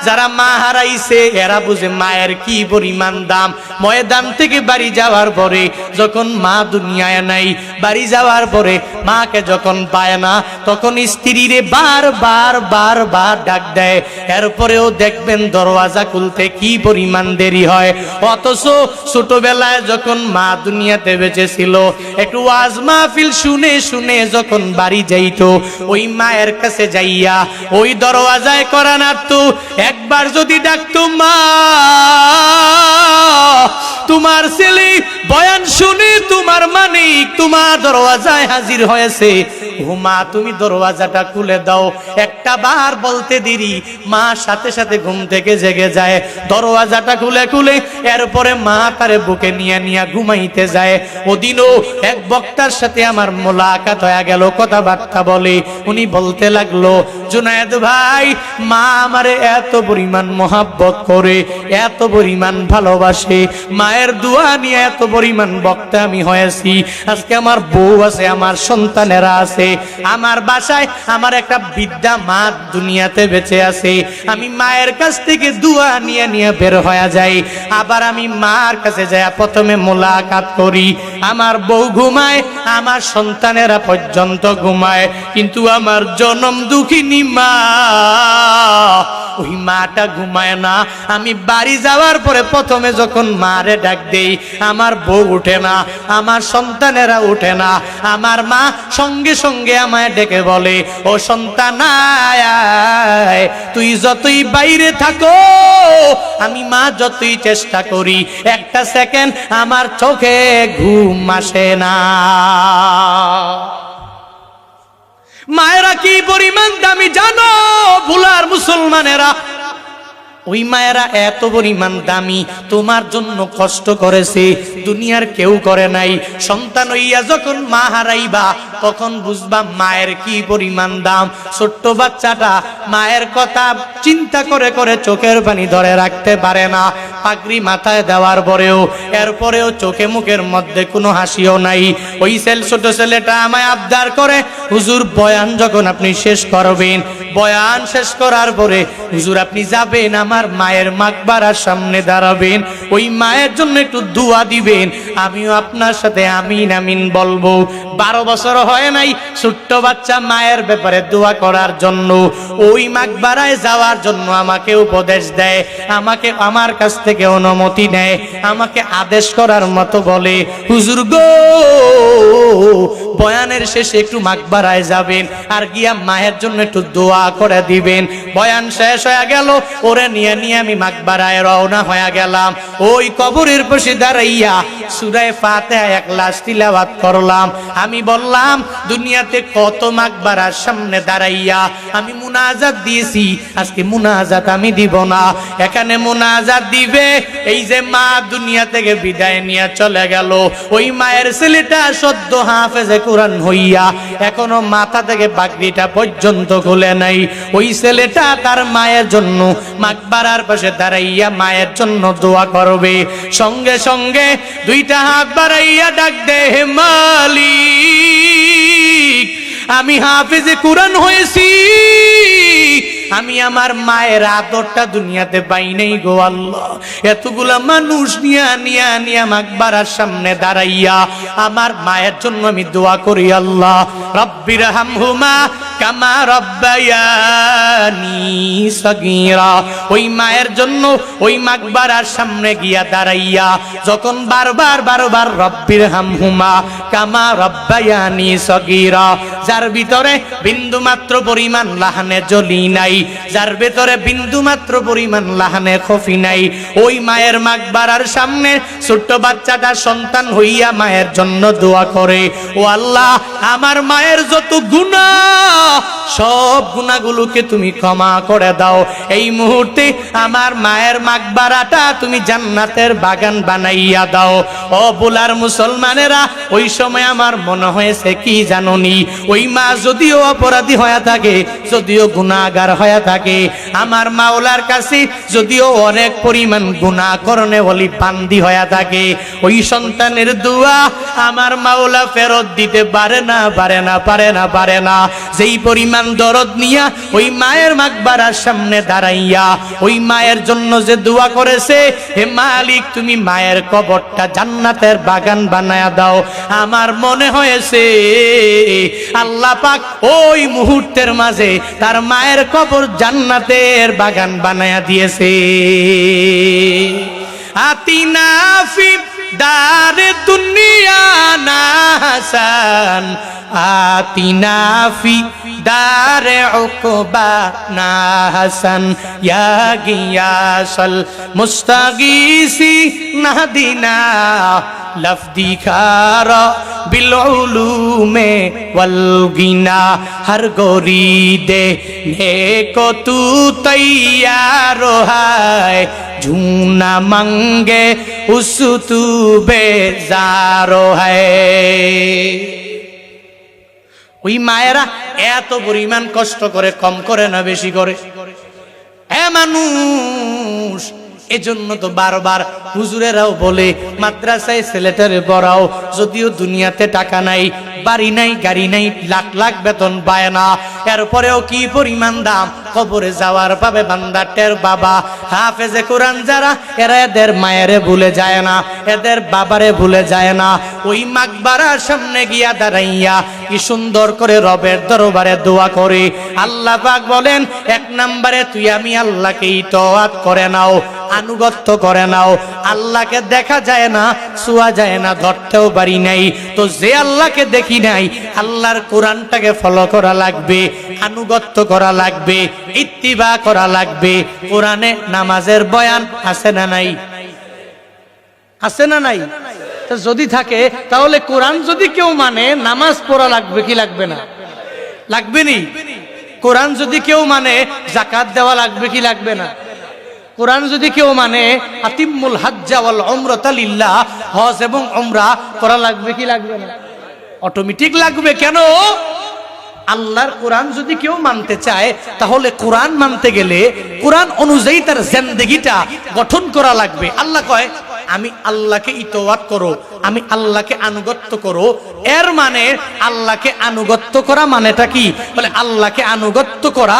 যারা মা হারাইছে এরা বুঝে মায়ের কি পরিমাণ দাম। ময়দান থেকে বাড়ি যাওয়ার পরে যখন মা দুনিয়ায় নাই, বাড়ি যাওয়ার পরে মাকে যখন পায় না, তখন স্ত্রীরে বারবার বারবার ডাক দেয়। এরপরেও দেখবেন দরওয়াজা খুলতে কি পরিমাণ দেরি হয়। অথচ ছোটবেলায় যখন মা দুনিয়াতে বেঁচে ছিল, একটু ওয়াজ মাহফিল শুনে শুনে যখন বাড়ি যাইতো, ওই মায়ের কাছে যাইয়া ওই দরওয়াজায় করা নাড়তো। একবার যদি ডাকতো, মা তোমার ছেলে বয়ান শুনে তোমার মানিক তোমার দরওয়াজায় হাজির হয়েছে, ও মা তুমি দরওয়াজাটা খুলে দাও। একটা বার বলতে দেরি, মা সাথে সাথে ঘুম থেকে জেগে যায়, দরওয়াজাটা খুলে খুলে এরপরে মা তারে বুকে নিয়ে নিয়ে ঘুমাইতে যায়। ওদিনও এক বক্তার সাথে আমার মোলাকাত হয়ে গেল, কথাবার্তা বলে। উনি বলতে লাগলো, জুনায়েদ ভাই, মা আমারে এত পরিমাণ মোহাব্বত করে, এত পরিমাণ ভালোবাসে, মায়ের দোয়া নিয়ে এত পরিমাণ বক্তা আমি হয়েছি। আজকে আমার বউ আছে, আমার সন্তানেরা আছে, আমার বাসায় আমার একটা বৃদ্ধা মা দুনিয়াতে বেঁচে আছে। আমি মায়ের কাছ থেকে দোয়া নিয়ে নিয়ে বের হয়ে যাই। আবার আমি মার কাছে যাই, প্রথমে মোলাকাত করি। আমার বউ ঘুমায়, আমার সন্তানেরা পর্যন্ত ঘুমায়, কিন্তু আমার জনম দুঃখিনী মা, ওই মাটা ঘুমায় না। আমি বাড়ি যাওয়ার পরে প্রথমে যখন মারে ডাক দেই, আমার বউ উঠে না, আমার সন্তানেরা উঠে না। আমার মা সঙ্গে সঙ্গে আমায় ডেকে বলে, ও সন্তান আয়, তুই যতই বাইরে থাকো, আমি মা যতই চেষ্টা করি, একটা সেকেন্ড আমার চোখে ঘুম আসে না। মায়েরা কি পরিমাণ দামি জানো ভুলার মুসলমানেরা? ওই মায়েরা এত পরিমাণ দামি, তোমার জন্য কষ্ট করেছে, দুনিয়ার কেউ করে নাই। সন্তান হইয়া যখন মা হারাইবা, তখন বুঝবা মায়ের কি পরিমাণ দাম। ছোট্ট বাচ্চাটা মায়ের কথা চিন্তা করে করে চোখের পানি ধরে রাখতে পারে না। পাগড়ি মাথায় দেওয়ার পরেও এরপরেও চোখে মুখের মধ্যে কোনো হাসিও নাই। ওই ছোট ছেলেটা আমায় আবদার করে, হুজুর বয়ান যখন আপনি শেষ করবেন, বয়ান শেষ করার পরে হুজুর আপনি যাবেন আমার মায়ের মাকবারার সামনে দাঁড়াবেন, ওই মায়ের জন্য একটু দোয়া দিবেন, আমিও আপনার সাথে আমিন আমিন বলবো। 12 বছর হয় নাই, ছোট্ট বাচ্চা মায়ের ব্যাপারে দোয়া করার জন্য, ওই মাকবারায় যাওয়ার জন্য আমাকে উপদেশ দেয়, আমাকে আমার কাছ থেকে অনুমতি নেয়, আমাকে আদেশ করার মতো বলে, হুজুর গো বয়ানের শেষে একটু মাকবারায় যাবেন, আর গিয়া মায়ের জন্য একটু দোয়া করে দিবেন। বয়ান শেষ হয়ে গেল, ওরে নিয়ে নিয়ে আমি মাকবারায় রওনা হয়ে গেলাম। ওই কবরের পাশে দাঁড়াইয়া সূরা ফাতিহা ইখলাস তিলাওয়াত করলাম। আমি বললাম, দুনিয়াতে কত মাকবারার সামনে দাঁড়াইয়া আমি মুনাজাত দিয়েছি, আজকে মুনাজাত আমি দিব না, এখানে মুনাজাত দিবে এই যে মা দুনিয়া থেকে বিদায় নিয়ে চলে গেল। ওই মায়ের ছেলেটা সদ্য হাফেজে কোরআন হইয়া এখনো মাথা থেকে পাগড়িটা পর্যন্ত খুলে নাই। ওই ছেলেটা তার মায়ের জন্য মাকবারার পাশে দাঁড়াইয়া মায়ের জন্য দোয়া করবে। সঙ্গে সঙ্গে দুইটা হাত বাড়াইয়া ডাক দে, হে মালিক, আমি হাফেজে কোরআন হয়েছি, আমি আমার মায়ের আদরটা দুনিয়াতে পাই নাই গো আল্লাহ। এতগুলা মানুষ নিয়া নিয়া নিয়া মাকবারার সামনে দাঁড়াইয়া আমার মায়ের জন্য আমি দোয়া করি, আল্লাহ রব্বির হামহুমা কামা রব্বায়ানি সগীরা। ওই মায়ের জন্য ওই মাকবারার সামনে গিয়া দাঁড়াইয়া যখন বারবার বারবার রব্বির হামহুমা কামা রব্বায়ানি সগীরা, যার ভিতরে বিন্দু মাত্র পরিমাণ লাহানে জ্বলি নাই, যার ভেতরে বিন্দু মাত্র পরিমাণ লাহানে খফি নাই, ওই মায়ের মাকবারার সামনে ছোট্ট বাচ্চাটা সন্তান হইয়া মায়ের জন্য দোয়া করে, ও আল্লাহ আমার মায়ের যত গুনাহ সব গুনাহগুলোকে তুমি ক্ষমা করে দাও। এই মুহূর্তে আমার মায়ের মাকবারাটা তুমি জান্নাতের বাগান বানাইয়া দাও। ও বুলার মুসলমানেরা, ওই সময় আমার মনে হয়েছে কি জানোনি, ওই মা যদিও অপরাধী হয়ে থাকে, যদিও গুনাহগার হয়ে থাকে, আমার মাওলার কাছে যদিও অনেক পরিমাণ গুনাহ করনে বলি বান্দি হয়ে থাকে, ওই সন্তানের দোয়া আমার মাওলা ফেরত দিতে পারে না, পারে না, পারে না, পারে না। যেই পরিমাণ দরদ নিয়া ওই মায়ের মাকবারার সামনে দাঁড়াইয়া ওই মায়ের জন্য যে দোয়া করেছে, হে মালিক তুমি মায়ের কবরটা জান্নাতের বাগান বানায়া দাও। আমার মনে হয়েছে আল্লাহ পাক ওই মুহূর্তের মাঝে তার মায়ের কবর জান্নাতের বাগান বানায়া দিয়েছে। আতিনা ফি দারে দুনিয়া না হাসান, আতিনা ফি দারে উকবা না হাসান, ইয়া গিয়াসাল মুস্তাগীসি নাহদিনা লফদি খারা বিল উলুমে ওয়াল গিনা, হর গরিদে নেকো তু তৈয়ার হায়, ঝুনা মঙ্গে উস তু বেজারো হায়। ওই মায়েরা এত পরিমাণ কষ্ট করে, কম করে না বেশি করে? মানুষ এজন্য তো বারবার হুজুরেরাও বলে মাদ্রাসায় ছেলেটারে পড়াও, যদিও দুনিয়াতে টাকা নাই, বাড়ি নাই, গাড়ি নাই, লাখ লাখ বেতন পায় না, এরপরেও কি পরিমাণ দাম, কবরে যাওয়ার পাবে বান্দা টের বাবা। হাফেজে কোরআন যারা, এরা এদের মায়েরে ভুলে যায় না, এদের বাবারে ভুলে যায় না। ওই মাকবারার সামনে গিয়া দাঁড়াইয়া কি সুন্দর করে রবের দরবারে দোয়া করে। আল্লাহ পাক বলেন, এক নম্বরে তুই আমি আল্লাহকে ইতাআত করে নাও, আনুগত্য করে নাও। আল্লাহকে দেখা যায় না, ছোঁয়া যায় না, ধরতেও পারি নাই, তো যে আল্লাহকে দেখি নাই, আল্লাহর কোরআনটাকে ফলো করা লাগবে, আনুগত্য করা লাগবে, ইত্তিবা করা লাগবে। কোরআনে নামাজের বয়ান আছে না নাই? আছে না নাই? তো যদি থাকে তাহলে কোরআন যদি কেউ মানে, নামাজ পড়া লাগবে কি লাগবে না? লাগবে নি? কোরআন যদি কেউ মানে, যাকাত দেওয়া লাগবে কি লাগবে না? কোরআন যদি কেউ মানে, আতিম্মুল হাজ্জা ওয়াল উমরাতা লিল্লাহ, হজ এবং উমরা করা লাগবে কি লাগবে না? অটোমেটিক লাগবে। কেন? আল্লাহর কোরআন যদি কেউ মানতে চায়, তাহলে কোরআন মানতে গেলে কোরআন অনুযায়ী তার জিন্দেগিটা গঠন করা লাগবে। আল্লাহ কয় আমি আল্লাহকে ইতাআত করো, আমি আল্লাহকে আনুগত্য করো। এর মানে আল্লাহকে আনুগত্য করা মানেটা কি? বলে আল্লাহকে আনুগত্য করা